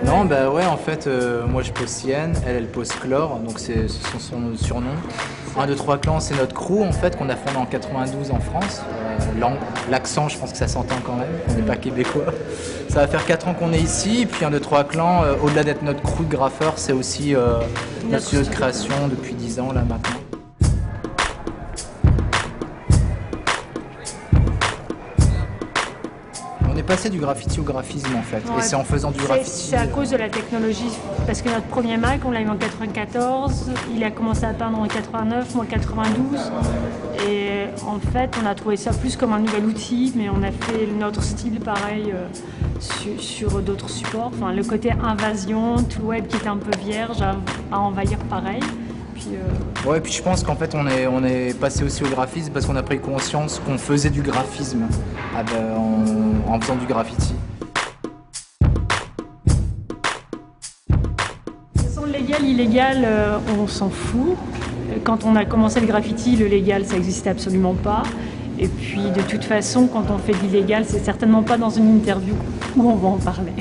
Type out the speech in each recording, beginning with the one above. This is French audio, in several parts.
Non, bah ouais, en fait, moi je pose Cyan, elle pose Chlore, donc ce sont son surnom. 1, 2, 3 clans, c'est notre crew en fait qu'on a fondé en 92 en France. L'accent, je pense que ça s'entend quand même, on n'est pas québécois. Ça va faire 4 ans qu'on est ici, et puis 1, 2, 3 clans, au-delà d'être notre crew de graffeurs, c'est aussi notre studio de création depuis 10 ans là maintenant. On est passé du graffiti au graphisme en fait, Ouais, et c'est en faisant du graffiti. C'est à cause de la technologie, parce que notre premier Mac, on l'a eu en 94, il a commencé à peindre en 89, moi 92, et en fait on a trouvé ça plus comme un nouvel outil, mais on a fait notre style pareil sur d'autres supports, enfin le côté invasion, tout le web qui était un peu vierge à envahir pareil. Ouais, puis je pense qu'en fait on est passé aussi au graphisme parce qu'on a pris conscience qu'on faisait du graphisme en faisant du graffiti. De toute façon, légal, illégal, on s'en fout. Quand on a commencé le graffiti, le légal ça n'existait absolument pas. Et puis de toute façon, quand on fait de l'illégal, c'est certainement pas dans une interview où on va en parler.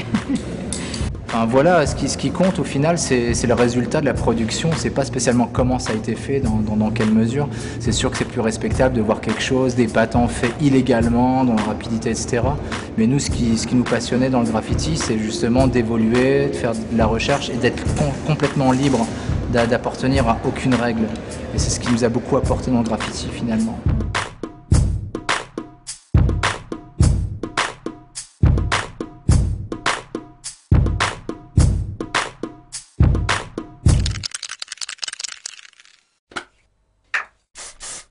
Enfin, voilà, ce qui compte au final, c'est le résultat de la production. C'est pas spécialement comment ça a été fait, dans quelle mesure. C'est sûr que c'est plus respectable de voir quelque chose, des patents faits illégalement, dans la rapidité, etc. Mais nous, ce qui nous passionnait dans le graffiti, c'est justement d'évoluer, de faire de la recherche et d'être complètement libre, d'appartenir à aucune règle. Et c'est ce qui nous a beaucoup apporté dans le graffiti finalement.